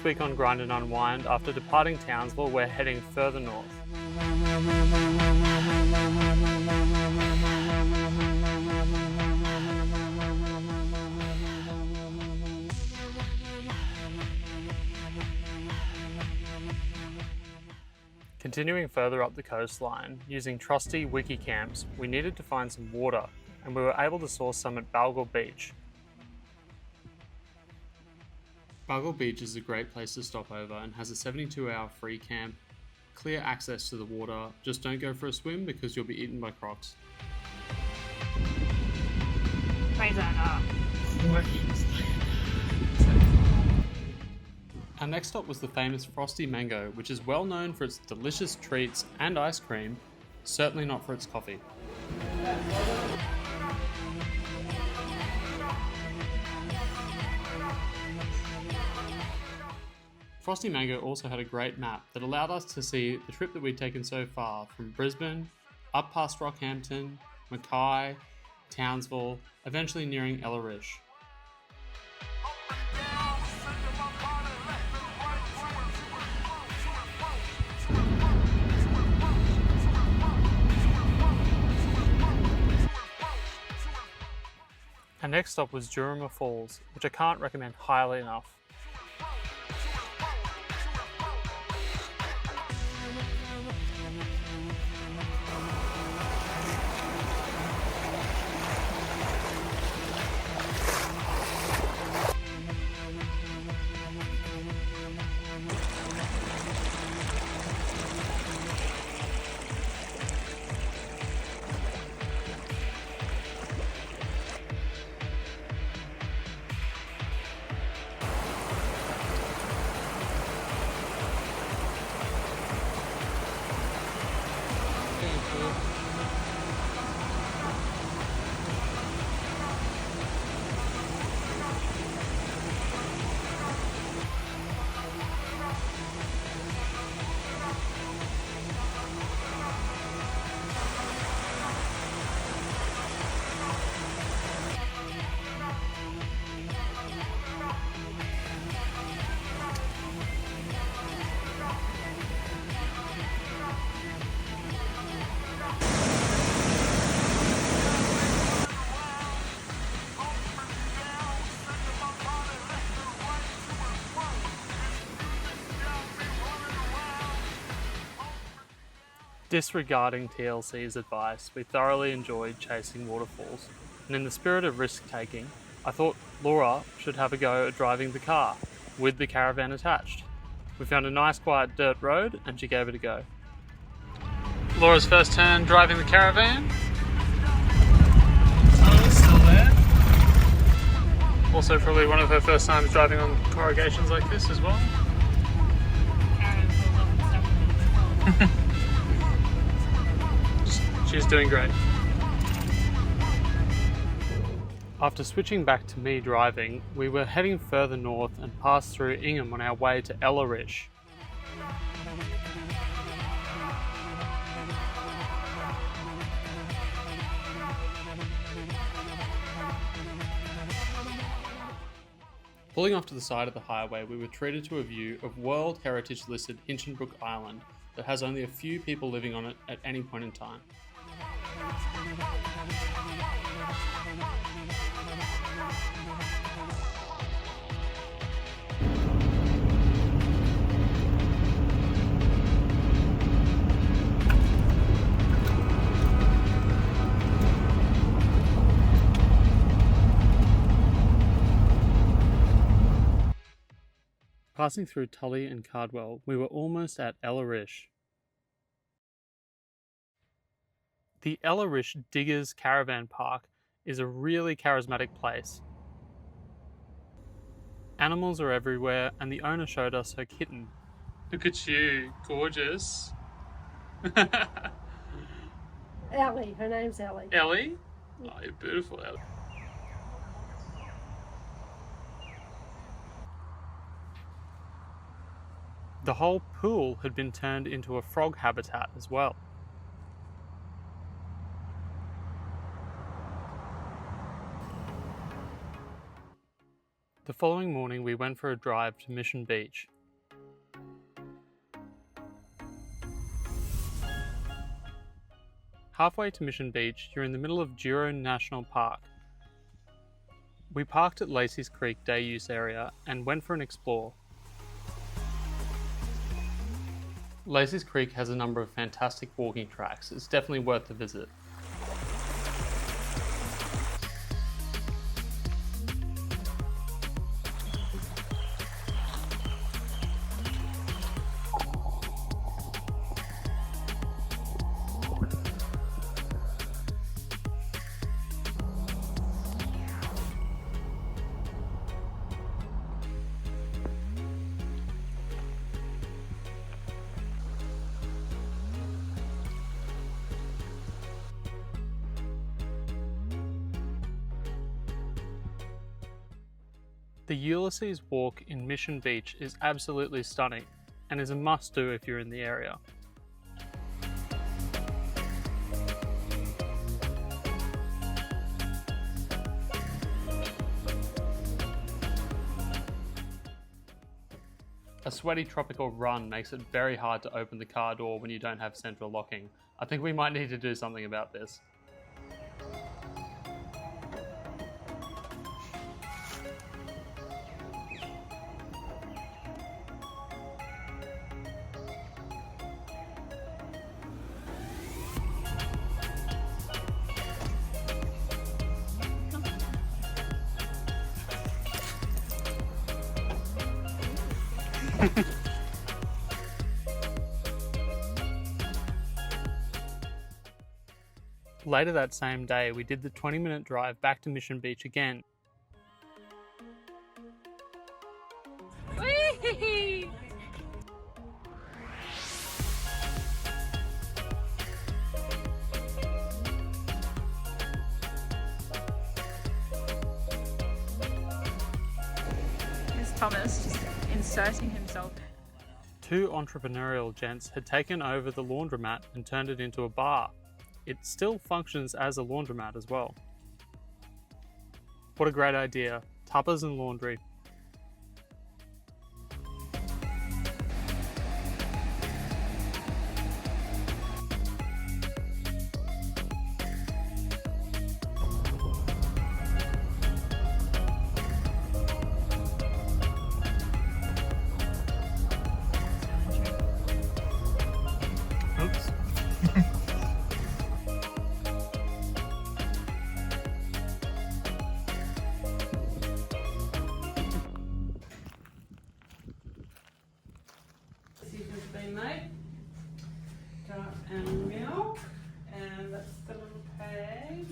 week on Grind and Unwind, after departing Townsville, we're heading further north. Continuing further up the coastline, using trusty wiki camps, we needed to find some water, and we were able to source some at Balgall Beach. Balgall Beach is a great place to stop over and has a 72-hour free camp, clear access to the water. Just don't go for a swim because you'll be eaten by crocs. Our next stop was the famous Frosty Mango, which is well known for its delicious treats and ice cream, certainly not for its coffee. Frosty Mango also had a great map that allowed us to see the trip that we'd taken so far from Brisbane, up past Rockhampton, Mackay, Townsville, eventually nearing Arish. Our next stop was Jurama Falls, which I can't recommend highly enough. Disregarding TLC's advice, we thoroughly enjoyed chasing waterfalls, and in the spirit of risk-taking, I thought Laura should have a go at driving the car, with the caravan attached. We found a nice quiet dirt road, and she gave it a go. Laura's first turn driving the caravan. Oh, still there. Also probably one of her first times driving on corrugations like this as well. She's doing great. After switching back to me driving, we were heading further north and passed through Ingham on our way to Arish. Pulling off to the side of the highway, we were treated to a view of World Heritage listed Hinchinbrook Island that has only a few people living on it at any point in time. Passing through Tully and Cardwell, we were almost at Arish. The Arish Diggers Caravan Park is a really charismatic place. Animals are everywhere, and the owner showed us her kitten. Look at you, gorgeous. Ellie, her name's Ellie. Ellie? Oh, you're beautiful, Ellie. The whole pool had been turned into a frog habitat as well. The following morning we went for a drive to Mission Beach, Halfway to Mission Beach, you're in the middle of Giro National Park. We parked at Lacey's Creek day use area and went for an explore. Lacey's Creek has a number of fantastic walking tracks. It's definitely worth the visit. The Ulysses Walk in Mission Beach is absolutely stunning and is a must-do if you're in the area. A sweaty tropical run makes it very hard to open the car door when you don't have central locking. I think we might need to do something about this. Later that same day, we did the 20-minute drive back to Mission Beach again. Whee! Here's Thomas just inserting himself. Two entrepreneurial gents had taken over the laundromat and turned it into a bar. It still functions as a laundromat as well. What a great idea. Tuppers and laundry. Oops. Decisions been made. Dark and milk, and that's the little page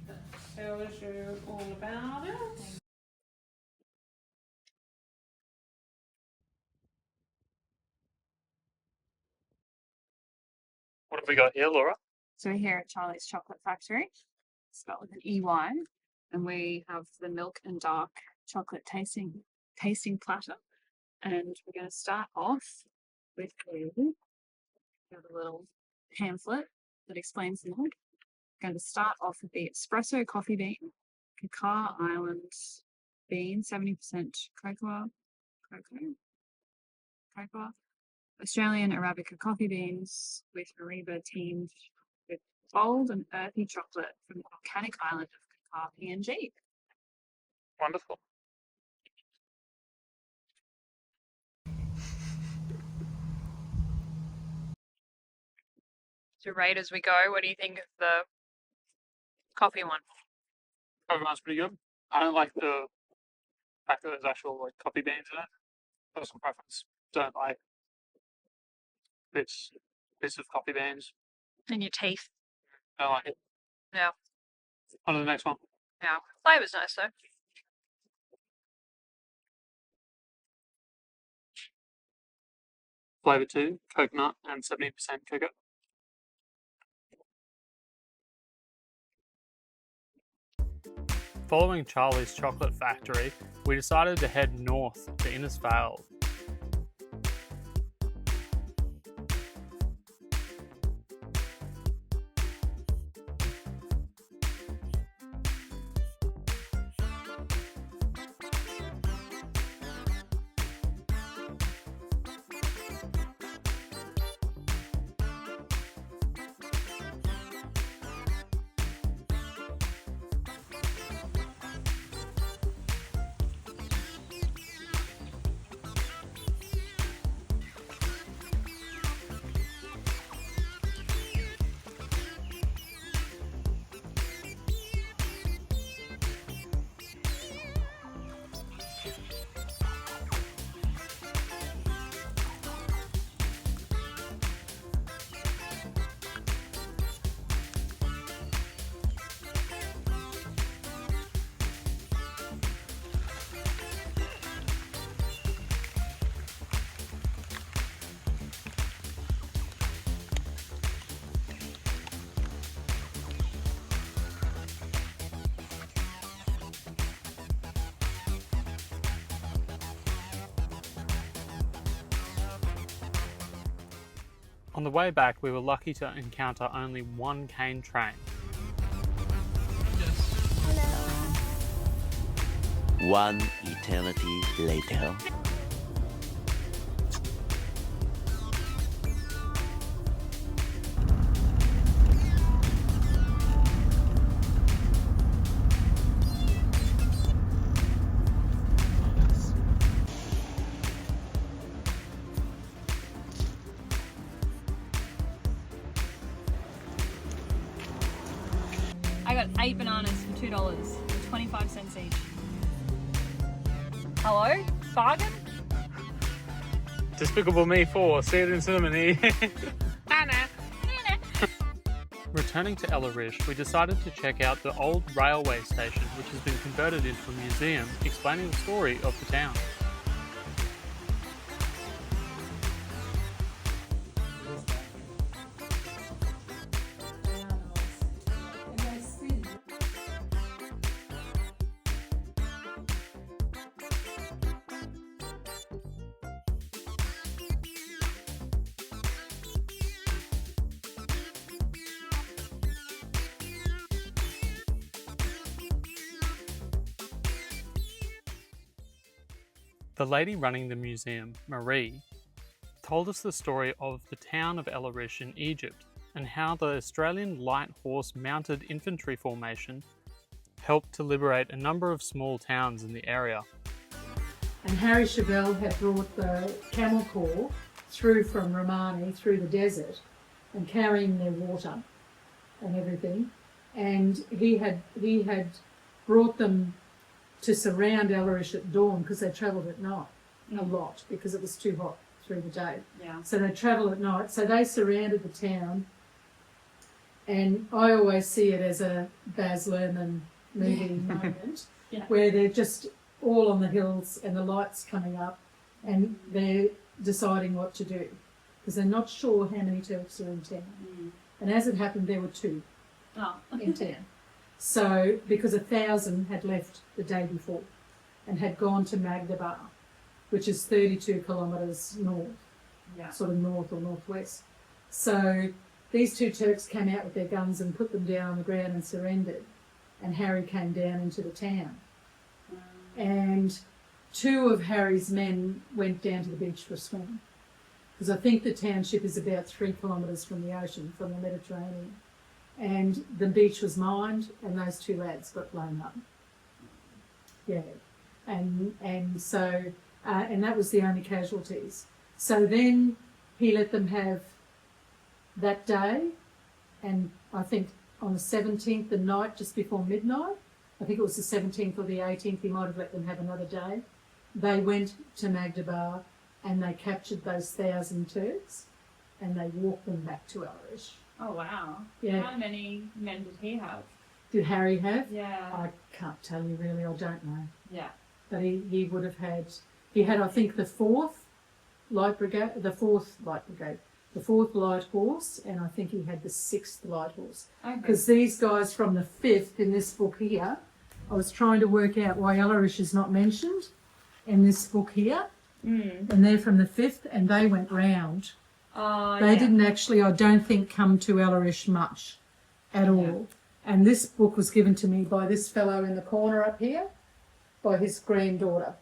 that tells you all about it. What have we got here, Laura? So we're here at Charley's Chocolate Factory, spelled with an EY, and we have the milk and dark chocolate tasting platter. And we're going to start off with a little pamphlet that explains the milk. We're going to start off with the espresso coffee bean, Cacao Island bean, 70% cocoa, Australian Arabica coffee beans with Mariba teamed with bold and earthy chocolate from the volcanic island of Cacao, PNG. Wonderful. To rate as we go, what do you think of the coffee one? Everyone's pretty good. I don't like the fact that there's actual coffee beans in it. Personal preference. Don't like bits of coffee beans. In your teeth? Don't like it. Yeah. On to the next one. Yeah. Flavor's nice though. Flavor 2, coconut and 70% cocoa. Following Charley's Chocolate Factory, we decided to head north to Innisfail. On the way back, we were lucky to encounter only one cane train. One eternity later. I got 8 bananas for $2, 25 cents each. Hello? Bargain? Despicable Me 4, see it in cinema near. Returning to Arish, we decided to check out the old railway station, which has been converted into a museum explaining the story of the town. The lady running the museum, Marie, told us the story of the town of Arish in Egypt and how the Australian Light Horse Mounted Infantry Formation helped to liberate a number of small towns in the area. And Harry Cabello had brought the camel corps through from Romani, through the desert, and carrying their water and everything. And he had brought them to surround Arish at dawn because they travelled at night a lot because it was too hot through the day. Yeah. So they travel at night. So they surrounded the town, and I always see it as a Baz Luhrmann movie moment where they're just all on the hills and the lights coming up and they're deciding what to do because they're not sure how many Turks are in town. And as it happened, there were 2 in town. So, because 1,000 had left the day before and had gone to Magdabar, which is 32 kilometres north, sort of north or northwest. So, these 2 Turks came out with their guns and put them down on the ground and surrendered. And Harry came down into the town. And 2 of Harry's men went down to the beach for a swim. Because I think the township is about 3 kilometres from the ocean, from the Mediterranean. And the beach was mined, and those 2 lads got blown up. Yeah, and so and that was the only casualties. So then he let them have that day, and I think on the 17th, the night just before midnight, I think it was the 17th or the 18th, he might have let them have another day. They went to Magdabar and they captured those 1,000 Turks, and they walked them back to Arish. Oh, wow. Yeah. How many men did he have? Did Harry have? Yeah. I can't tell you really, I don't know. Yeah. But he would have had, he had I think the 4th Light Brigade, the 4th Light Horse, and I think he had the 6th Light Horse. Because these guys from the 5th in this book here, I was trying to work out why Arish is not mentioned in this book here. And they're from the 5th, and they went round. They didn't actually, I don't think, come to Arish much at all. And this book was given to me by this fellow in the corner up here, by his granddaughter.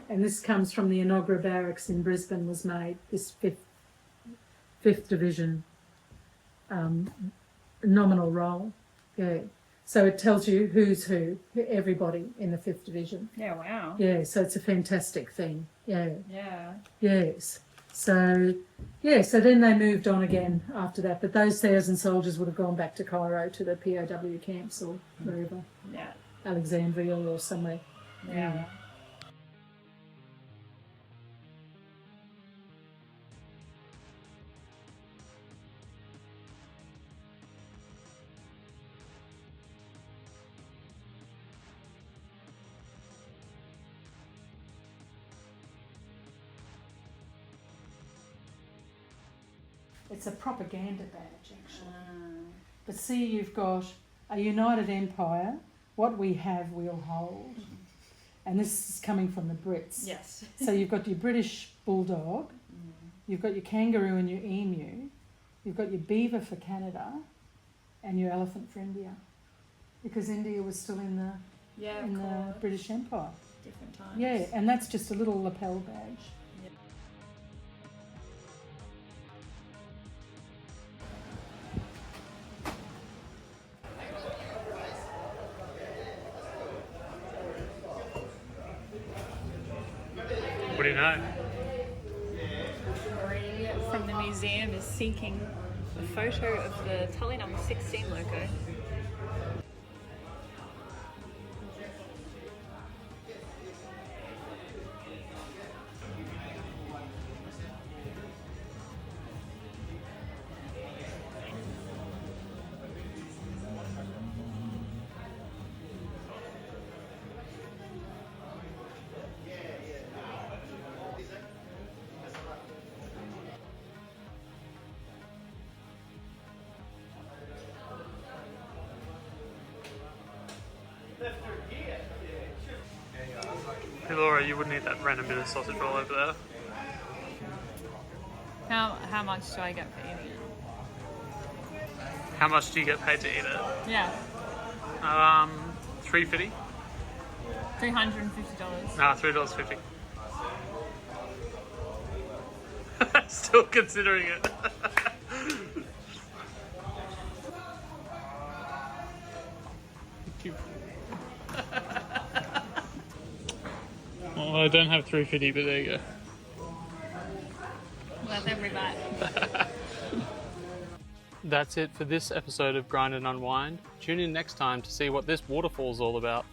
And this comes from the Enoggera Barracks in Brisbane, was made, this 5th Division nominal roll. Yeah. So it tells you who's who, everybody in the 5th Division. Yeah, wow. Yeah, so it's a fantastic thing. Yeah. Yeah. Yes. So, yeah, so then they moved on again after that. But those 1,000 soldiers would have gone back to Cairo to the POW camps or wherever. Yeah. Alexandria or somewhere. Yeah. It's a propaganda badge, actually. But see, you've got a united empire. What we have, we'll hold. And this is coming from the Brits. Yes. So you've got your British bulldog, You've got your kangaroo and your emu. You've got your beaver for Canada, and your elephant for India, because India was still in the British Empire. Different times. Yeah, and that's just a little lapel badge. What do you know? Marie from the museum is seeking a photo of the Tully number 16 logo. Hey Laura, you wouldn't eat that random bit of sausage roll over there. How much do I get for eating it? How much do you get paid to eat it? Yeah, $3.50? $350. Nah, $3.50. Still considering it. Well, I don't have $3.50, but there you go. Worth every bite. That's it for this episode of Grind and Unwind. Tune in next time to see what this waterfall's all about.